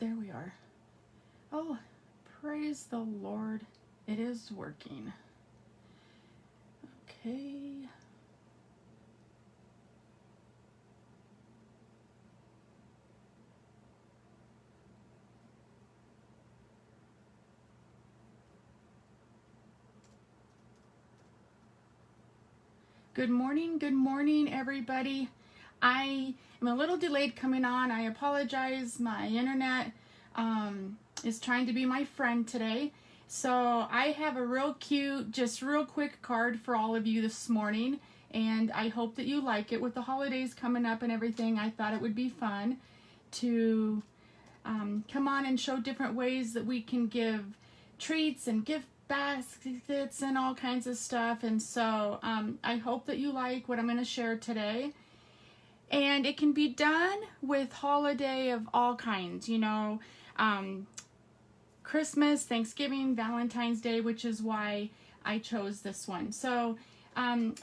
there we are. Oh, praise the Lord. It is working. Okay. Good morning, everybody. I am a little delayed coming on. I apologize. My internet is trying to be my friend today. So I have a real cute, just real quick card for all of you this morning. And I hope that you like it. With the holidays coming up and everything, I thought it would be fun to come on and show different ways that we can give treats and gift baskets and all kinds of stuff. And so I hope that you like what I'm going to share today. And it can be done with holiday of all kinds, you know, Christmas, Thanksgiving, Valentine's Day, which is why I chose this one. So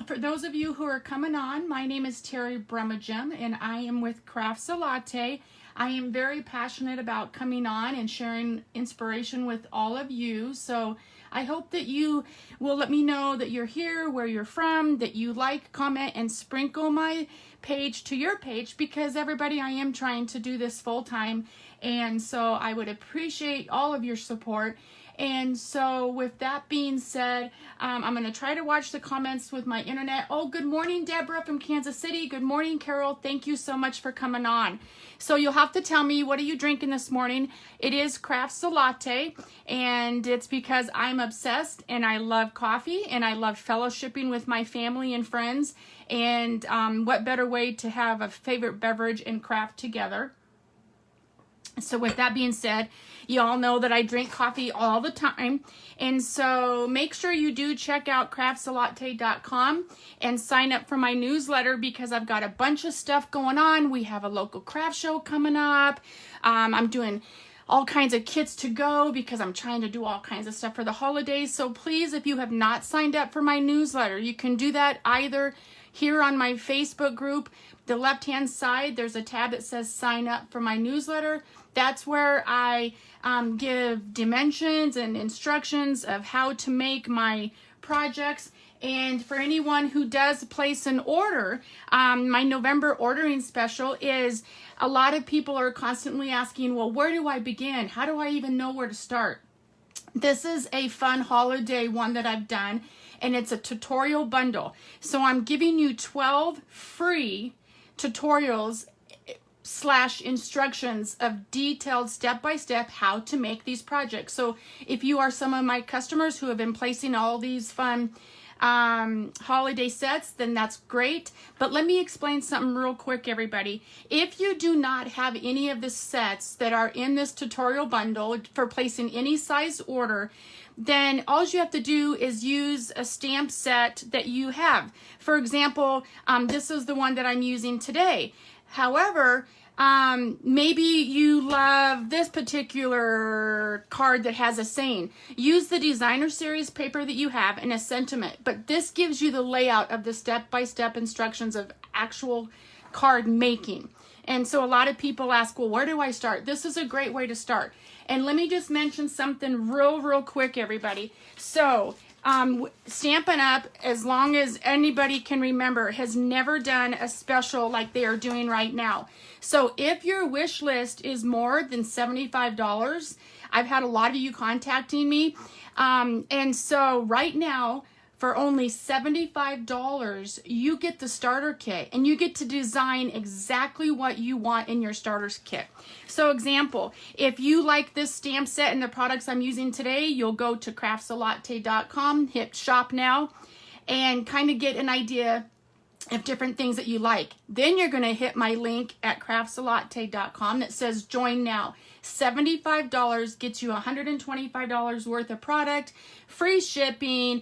for those of you who are coming on, my name is Terri Brumagim, and I am with Crafts a Latte. I am very passionate about coming on and sharing inspiration with all of you. So I hope that you will let me know that you're here, where you're from, that you like, comment, and sprinkle my page to your page, because everybody, I am trying to do this full time. And so I would appreciate all of your support. And so with that being said, I'm going to try to watch the comments with my internet. Oh, good morning, Deborah from Kansas City. Good morning, Carol. Thank you so much for coming on. So you'll have to tell me, what are you drinking this morning? It is Crafts a Latte, and it's because I'm obsessed and I love coffee and I love fellowshipping with my family and friends. And what better way to have a favorite beverage and craft together? So with that being said, you all know that I drink coffee all the time. And so make sure you do check out craftslatte.com and sign up for my newsletter, because I've got a bunch of stuff going on. We have a local craft show coming up. I'm doing all kinds of kits to go because I'm trying to do all kinds of stuff for the holidays. So please, if you have not signed up for my newsletter, you can do that either here on my Facebook group. The left-hand side, there's a tab that says sign up for my newsletter. That's where I give dimensions and instructions of how to make my projects. And for anyone who does place an order, my November ordering special is, a lot of people are constantly asking, well, where do I begin? How do I even know where to start? This is a fun holiday one that I've done, and it's a tutorial bundle. So I'm giving you 12 free tutorials / instructions of detailed step-by-step how to make these projects. So if you are some of my customers who have been placing all these fun holiday sets, then that's great. But let me explain something real quick, everybody. If you do not have any of the sets that are in this tutorial bundle for placing any size order, then all you have to do is use a stamp set that you have. For example, this is the one that I'm using today. However, maybe you love this particular card that has a saying. Use the designer series paper that you have and a sentiment, but this gives you the layout of the step-by-step instructions of actual card making. And so a lot of people ask, well, where do I start? This is a great way to start. And let me just mention something real quick, everybody. So Stampin' Up, as long as anybody can remember, has never done a special like they are doing right now. So if your wish list is more than $75, I've had a lot of you contacting me. And so right now, for only $75, you get the starter kit, and you get to design exactly what you want in your starter kit. So example, if you like this stamp set and the products I'm using today, you'll go to craftslatte.com, hit shop now, and kind of get an idea of different things that you like. Then you're going to hit my link at craftslatte.com that says join now. $75 gets you $125 worth of product, free shipping,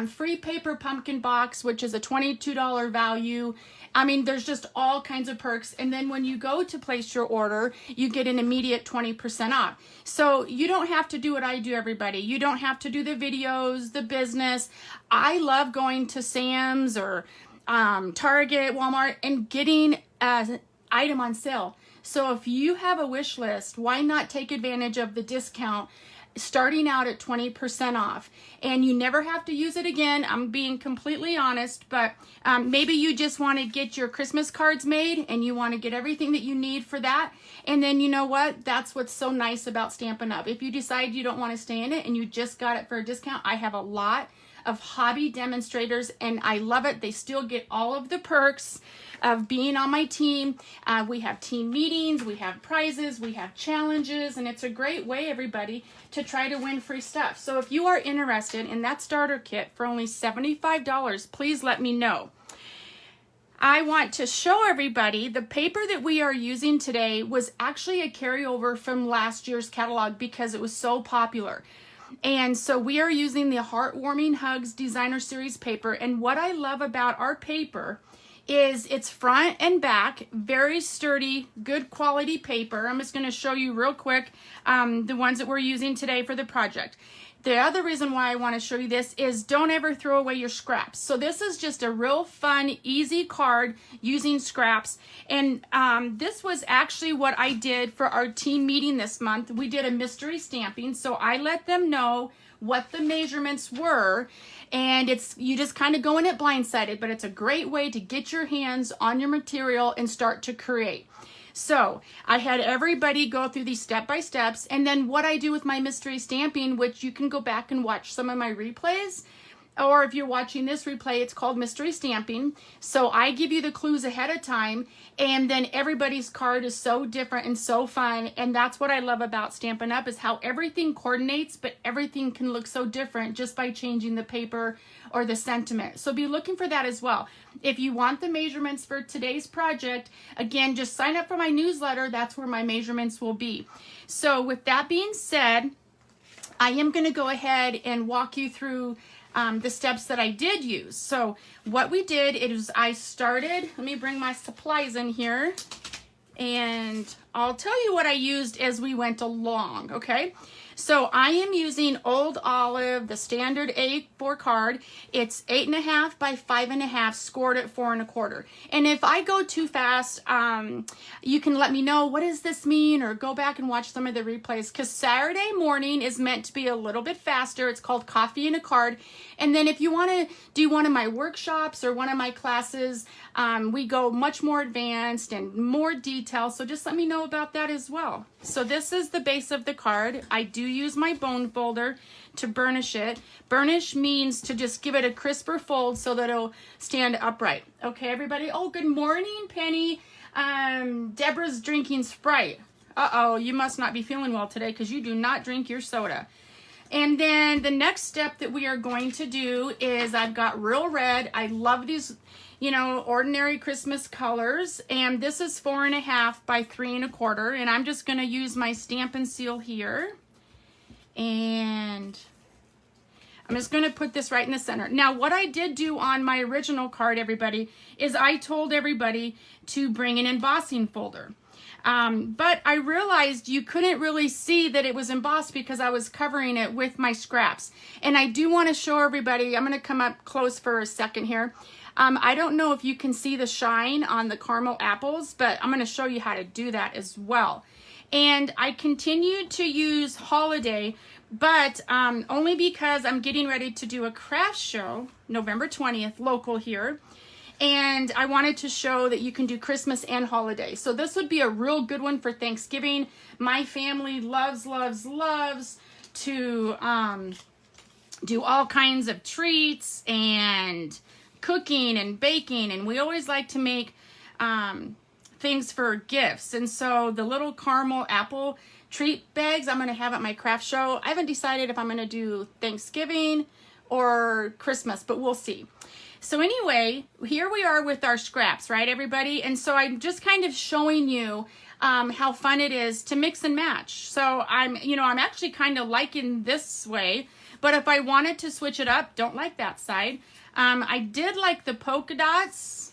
free paper pumpkin box, which is a $22 value. I mean, there's just all kinds of perks. And then when you go to place your order, you get an immediate 20% off. So you don't have to do what I do, everybody. You don't have to do the videos, the business. I love going to Sam's or Target, Walmart, and getting an item on sale. So if you have a wish list, why not take advantage of the discount starting out at 20% off? And you never have to use it again. I'm being completely honest, but maybe you just want to get your Christmas cards made and you want to get everything that you need for that. And then you know what? That's what's so nice about Stampin' Up. If you decide you don't want to stay in it and you just got it for a discount, I have a lot of hobby demonstrators and I love it. They still get all of the perks of being on my team. We have team meetings, we have prizes, we have challenges, and it's a great way, everybody, to try to win free stuff. So if you are interested in that starter kit for only $75, please let me know. I want to show everybody the paper that we are using today was actually a carryover from last year's catalog because it was so popular. And so we are using the Heartwarming Hugs Designer Series paper. And what I love about our paper is it's front and back, very sturdy, good quality paper. I'm just going to show you real quick the ones that we're using today for the project. The other reason why I want to show you this is don't ever throw away your scraps. So this is just a real fun, easy card using scraps. And this was actually what I did for our team meeting this month. We did a mystery stamping. So I let them know what the measurements were. And you just kind of go in it blindsided, but it's a great way to get your hands on your material and start to create. So I had everybody go through these step-by-steps, and then what I do with my mystery stamping, which you can go back and watch some of my replays, or if you're watching this replay, it's called mystery stamping. So I give you the clues ahead of time, and then everybody's card is so different and so fun, and that's what I love about Stampin' Up is how everything coordinates, but everything can look so different just by changing the paper or the sentiment. So be looking for that as well. If you want the measurements for today's project, again, just sign up for my newsletter. That's where my measurements will be. So with that being said, I am going to go ahead and walk you through the steps that I did use. So what we did is I started, let me bring my supplies in here, and I'll tell you what I used as we went along, okay? So I am using Old Olive, the standard A4 card. It's 8.5 by 5.5, scored at 4 1/4. And if I go too fast, you can let me know, what does this mean? Or go back and watch some of the replays, because Saturday morning is meant to be a little bit faster. It's called Coffee and a Card. And then if you want to do one of my workshops or one of my classes, we go much more advanced and more detail. So just let me know about that as well. So this is the base of the card. I do use my bone folder to burnish it. Burnish means to just give it a crisper fold so that it'll stand upright. Okay, everybody? Oh, good morning, Penny. Deborah's drinking Sprite. Uh-oh, you must not be feeling well today because you do not drink your soda. And then the next step that we are going to do is I've got real red. I love these, you know, ordinary Christmas colors. And this is 4.5 by 3 1/4. And I'm just going to use my Stampin' Seal here. And I'm just going to put this right in the center. Now, what I did do on my original card, everybody, is I told everybody to bring an embossing folder. But I realized you couldn't really see that it was embossed because I was covering it with my scraps. And I do want to show everybody, I'm going to come up close for a second here. I don't know if you can see the shine on the caramel apples, but I'm going to show you how to do that as well. And I continued to use Holiday, but only because I'm getting ready to do a craft show, November 20th, local here. And I wanted to show that you can do Christmas and holiday. So this would be a real good one for Thanksgiving. My family loves, loves, loves to do all kinds of treats and cooking and baking. And we always like to make things for gifts. And so the little caramel apple treat bags I'm going to have at my craft show. I haven't decided if I'm going to do Thanksgiving or Christmas, but we'll see. So anyway, here we are with our scraps, right, everybody? And so I'm just kind of showing you how fun it is to mix and match. So I'm actually kind of liking this way, but if I wanted to switch it up, don't like that side. I did like the polka dots,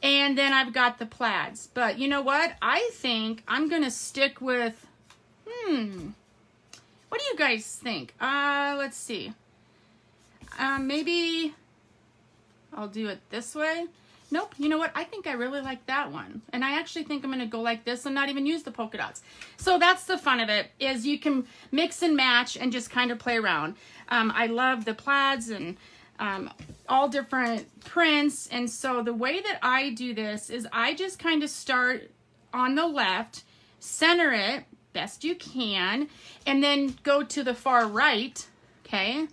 and then I've got the plaids. But you know what? I think I'm going to stick with, what do you guys think? Let's see. Maybe I'll do it this way. nope, you know what? I think I really like that one. And I actually think I'm going to go like this and not even use the polka dots. So that's the fun of it, is you can mix and match and just kind of play around. I love the plaids and all different prints. And so the way that I do this is I just kind of start on the left, center it best you can, and then go to the far right, okay?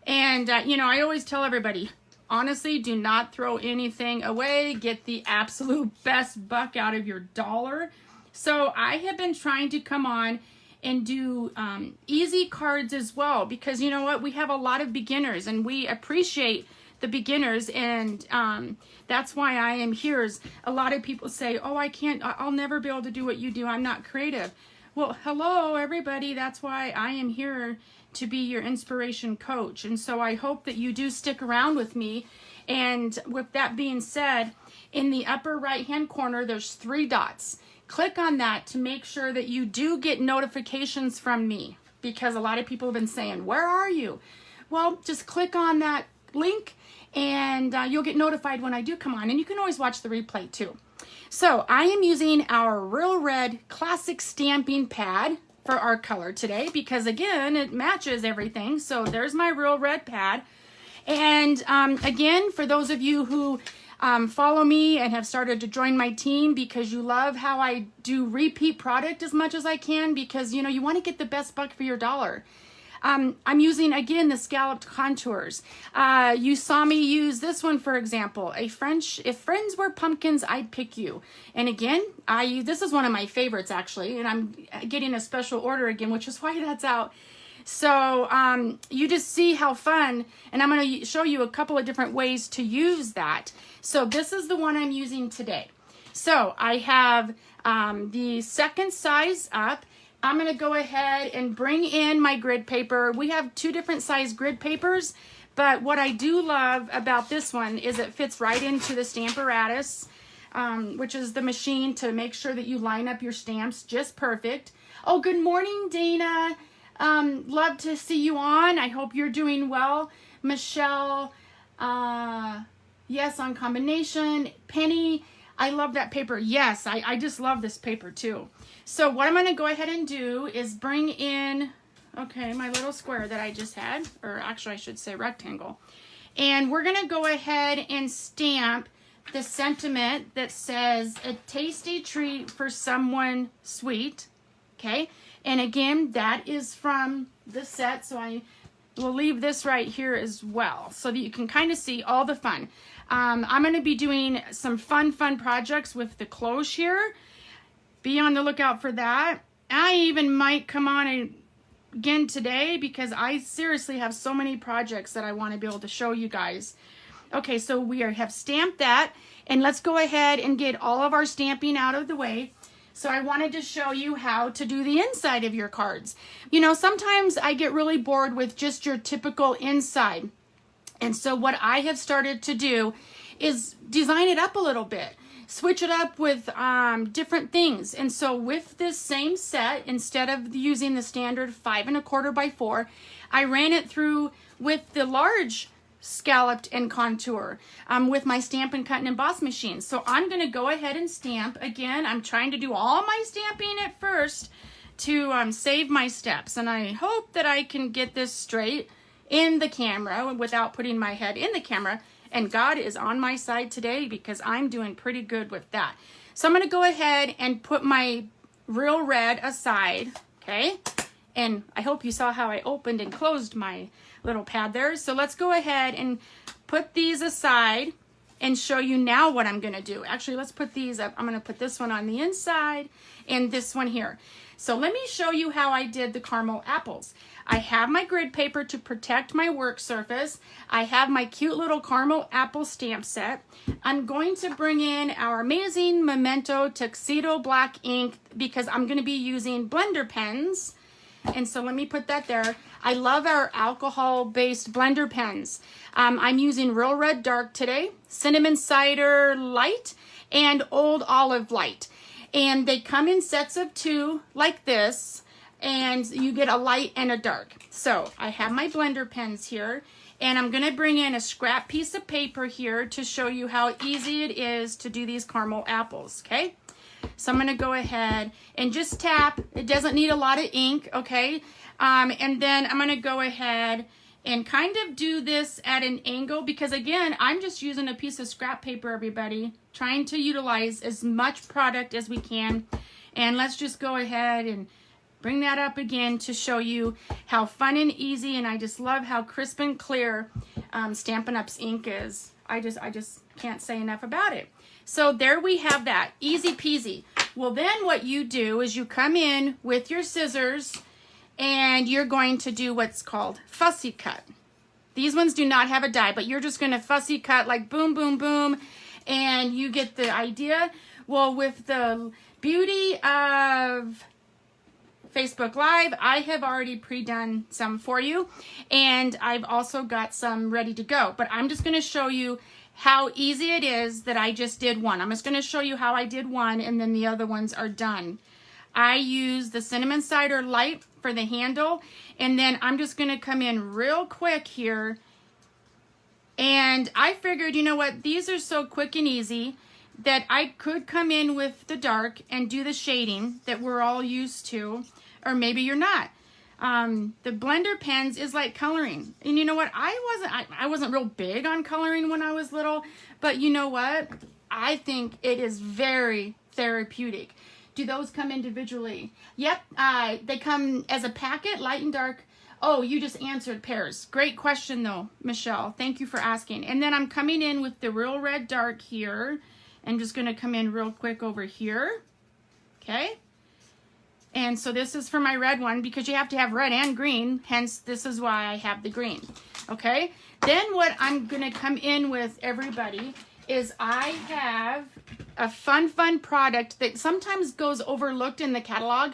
And, you know, I always tell everybody, honestly, do not throw anything away. Get the absolute best buck out of your dollar. So I have been trying to come on and do easy cards as well, because you know what? We have a lot of beginners and we appreciate the beginners, and that's why I am here. Is a lot of people say, oh, I'll never be able to do what you do. I'm not creative. Well, hello, everybody. That's why I am here, to be your inspiration coach. And so I hope that you do stick around with me. And with that being said, in the upper right hand corner, there's 3 dots. Click on that to make sure that you do get notifications from me, because a lot of people have been saying, where are you? Well, just click on that link and you'll get notified when I do come on. And you can always watch the replay too. So I am using our Real Red Classic Stamping Pad for our color today, because again, it matches everything. So there's my Real Red pad. And again, for those of you who follow me and have started to join my team because you love how I do repeat product as much as I can, because you know, you want to get the best buck for your dollar. I'm using, again, the scalloped contours. You saw me use this one, for example, if friends were pumpkins, I'd pick you. And again, this is one of my favorites, actually, and I'm getting a special order again, which is why that's out. So you just see how fun, and I'm going to show you a couple of different ways to use that. So this is the one I'm using today. So I have the second size up. I'm going to go ahead and bring in my grid paper. We have 2 different size grid papers, but what I do love about this one is it fits right into the Stamparatus, which is the machine to make sure that you line up your stamps just perfect. Oh, good morning, Dana. Love to see you on. I hope you're doing well. Michelle, yes, on combination. Penny, I love that paper. Yes, I just love this paper too. So what I'm going to go ahead and do is bring in, okay, my little square that I just had, or actually I should say rectangle. And we're going to go ahead and stamp the sentiment that says, a tasty treat for someone sweet. Okay. And again, that is from the set. So I will leave this right here as well, so that you can kind of see all the fun. I'm going to be doing some fun projects with the cloche here. Be on the lookout for that. I even might come on again today, because I seriously have so many projects that I want to be able to show you guys. Okay, so we have stamped that, and let's go ahead and get all of our stamping out of the way. So I wanted to show you how to do the inside of your cards. You know, sometimes I get really bored with just your typical inside. And so what I have started to do is design it up a little bit. Switch it up with different things. And so with this same set, instead of using the standard 5 1/4 by 4, I ran it through with the large scalloped and contour with my Stampin' Cut and Emboss machine. So I'm going to go ahead and stamp. Again, I'm trying to do all my stamping at first to save my steps. And I hope that I can get this straight in the camera without putting my head in the camera. And God is on my side today, because I'm doing pretty good with that. So I'm going to go ahead and put my Real Red aside, okay? And I hope you saw how I opened and closed my little pad there. So let's go ahead and put these aside and show you now what I'm going to do. Actually, let's put these up. I'm going to put this one on the inside and this one here. So let me show you how I did the caramel apples. I have my grid paper to protect my work surface. I have my cute little caramel apple stamp set. I'm going to bring in our amazing Memento Tuxedo Black ink, because I'm going to be using blender pens. And so let me put that there. I love our alcohol-based blender pens. I'm using Real Red Dark today, Cinnamon Cider Light, and Old Olive Light. And they come in sets of 2 like this, and you get a light and a dark. So I have my blender pens here, And I'm going to bring in a scrap piece of paper here to show you how easy it is to do these caramel apples, okay? So I'm going to go ahead and just tap. It doesn't need a lot of ink, okay? And then I'm going to go ahead and kind of do this at an angle because, again, I'm just using a piece of scrap paper, everybody, trying to utilize as much product as we can. And let's just go ahead and bring that up again to show you how fun and easy, and I just love how crisp and clear Stampin' Up's ink is. I just can't say enough about it. So there we have that, easy peasy. Well, then what you do is you come in with your scissors and you're going to do what's called fussy cut. These ones do not have a die, but you're just going to fussy cut like boom, boom, boom, and you get the idea. Well, with the beauty of Facebook Live, I have already pre-done some for you, and I've also got some ready to go, but I'm just going to show you how easy it is that I just did one. I'm just going to show you how I did one, and then the other ones are done. I use the Cinnamon Cider Light for the handle, and then I'm just going to come in real quick here, and I figured, you know what, these are so quick and easy that I could come in with the dark and do the shading that we're all used to, or maybe you're not. The blender pens is like coloring, and you know what, I wasn't real big on coloring when I was little, but you know what, I think it is very therapeutic. Do those come individually? Yep, they come as a packet, light and dark. Oh, you just answered pairs. Great question though, Michelle. Thank you for asking. And then I'm coming in with the real red dark here. I'm just going to come in real quick over here. Okay. And so this is for my red one because you have to have red and green. Hence, this is why I have the green. Okay. Then what I'm going to come in with, everybody, is I have a fun product that sometimes goes overlooked in the catalog.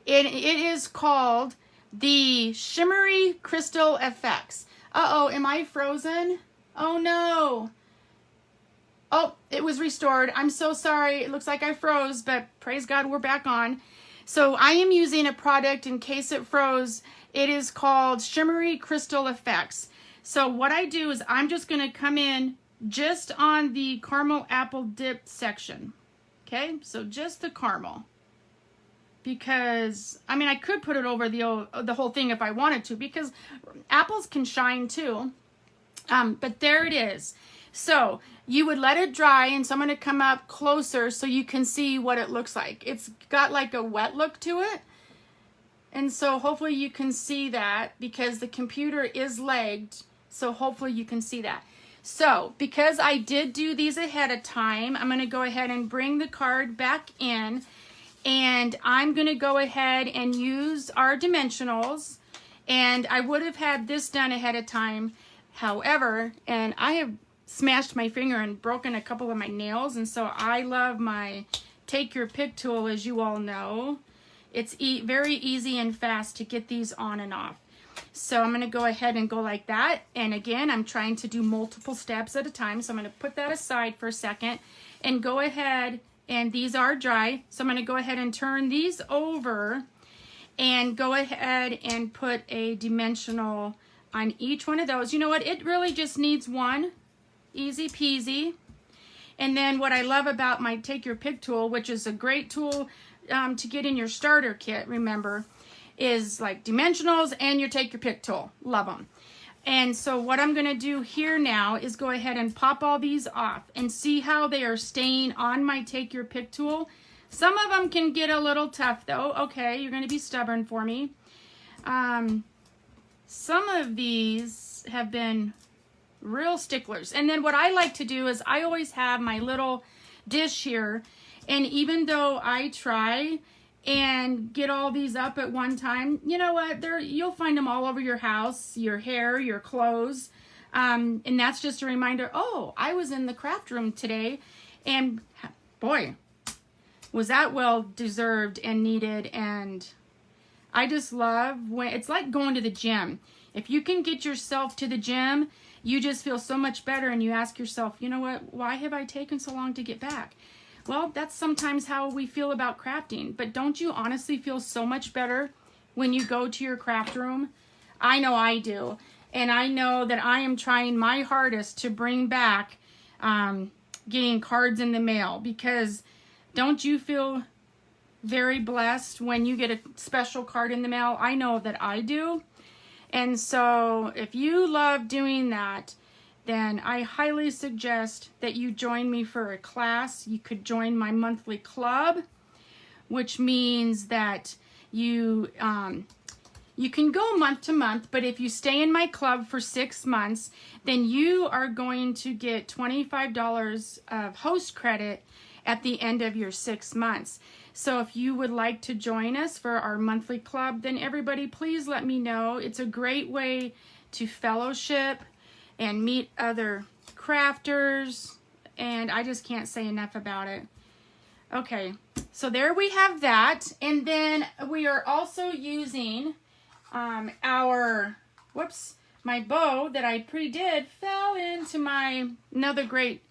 It is called the Shimmery Crystal Effects. Uh-oh, am I frozen? Oh no. Oh, it was restored. I'm so sorry. It looks like I froze, but praise God, we're back on. So I am using a product in case it froze. It is called Shimmery Crystal Effects. So what I do is I'm just going to come in just on the caramel apple dip section. Okay, so just the caramel. Because, I mean, I could put it over the whole thing if I wanted to, because apples can shine too. But there it is. So you would let it dry, and so I'm going to come up closer so you can see what it looks like. It's got like a wet look to it. And so hopefully you can see that because the computer is lagged. So hopefully you can see that. So because I did do these ahead of time, I'm going to go ahead and bring the card back in. And I'm going to go ahead and use our dimensionals. And I would have had this done ahead of time. However, and I have smashed my finger and broken a couple of my nails. And so I love my Take Your Pick tool, as you all know. It's very easy and fast to get these on and off. So I'm going to go ahead and go like that. And again, I'm trying to do multiple steps at a time. So I'm going to put that aside for a second and go ahead. And these are dry. So I'm going to go ahead and turn these over and go ahead and put a dimensional on each one of those. You know what? It really just needs one. Easy peasy. And then what I love about my Take Your Pick tool, which is a great tool to get in your starter kit, remember, is like dimensionals and your Take Your Pick tool. Love them. And so what I'm going to do here now is go ahead and pop all these off and see how they are staying on my Take Your Pick tool. Some of them can get a little tough though. Okay, you're going to be stubborn for me. Some of these have been real sticklers. And then what I like to do is I always have my little dish here. And even though I try and get all these up at one time, you know what, you'll find them all over your house, your hair, your clothes, and that's just a reminder, oh, I was in the craft room today, and boy, was that well deserved and needed. And I just love when it's like going to the gym. If you can get yourself to the gym, you just feel so much better, and you ask yourself, you know what, why have I taken so long to get back? Well, that's sometimes how we feel about crafting. But don't you honestly feel so much better when you go to your craft room? I know I do. And I know that I am trying my hardest to bring back getting cards in the mail, because don't you feel very blessed when you get a special card in the mail? I know that I do. And so if you love doing that, then I highly suggest that you join me for a class. You could join my monthly club, which means that you can go month to month, but if you stay in my club for 6 months, then you are going to get $25 of host credit at the end of your 6 months. So if you would like to join us for our monthly club, then everybody, please let me know. It's a great way to fellowship and meet other crafters, and I just can't say enough about it. Okay, so there we have that. And then we are also using my bow that I pre-did fell into my another great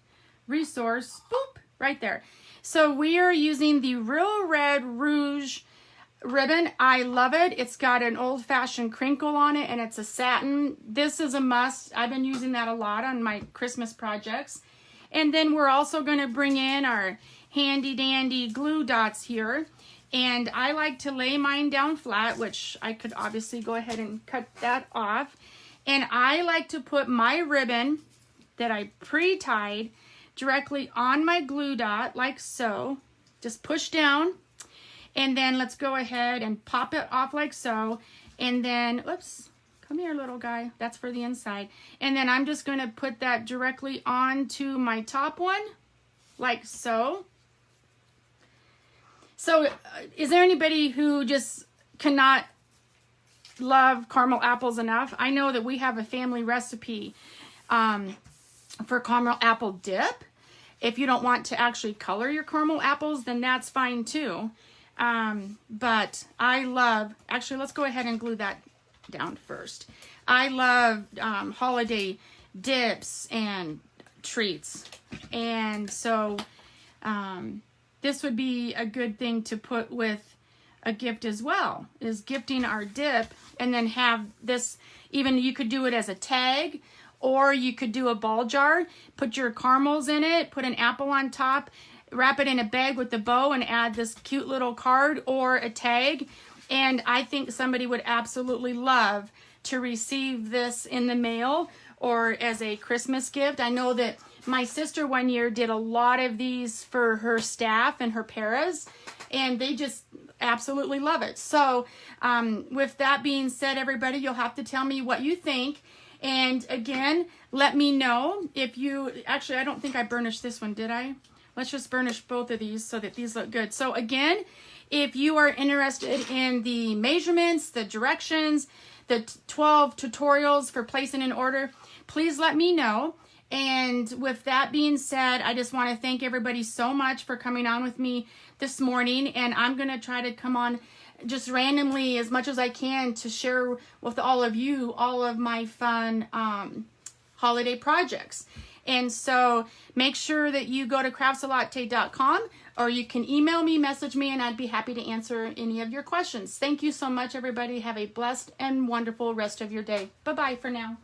resource, boop, right there. So we are using the Real Red Rouge ribbon. I love it. It's got an old-fashioned crinkle on it, and it's a satin. This is a must. I've been using that a lot on my Christmas projects. And then we're also going to bring in our handy dandy glue dots here. And I like to lay mine down flat, which I could obviously go ahead and cut that off. And I like to put my ribbon that I pre-tied directly on my glue dot, like so. Just push down. And then let's go ahead and pop it off like so. And then, oops, come here, little guy. That's for the inside. And then I'm just going to put that directly onto my top one, like so. So is there anybody who just cannot love caramel apples enough? I know that we have a family recipe for caramel apple dip. If you don't want to actually color your caramel apples, then that's fine too. But I love, actually, let's go ahead and glue that down first. I love holiday dips and treats. And so this would be a good thing to put with a gift as well, is gifting our dip, and then have this, even you could do it as a tag, or you could do a ball jar, put your caramels in it, put an apple on top, wrap it in a bag with the bow, and add this cute little card or a tag. And I think somebody would absolutely love to receive this in the mail or as a Christmas gift. I know that my sister one year did a lot of these for her staff and her paras, and they just absolutely love it. So with that being said, everybody, you'll have to tell me what you think. And again, let me know if you, actually, I don't think I burnished this one, did I? Let's just burnish both of these so that these look good. So again, if you are interested in the measurements, the directions, the 12 tutorials for placing an order, please let me know. And with that being said, I just want to thank everybody so much for coming on with me this morning. And I'm going to try to come on just randomly as much as I can to share with all of you all of my fun holiday projects. And so make sure that you go to craftslatte.com, or you can email me, message me, and I'd be happy to answer any of your questions. Thank you so much, everybody. Have a blessed and wonderful rest of your day. Bye-bye for now.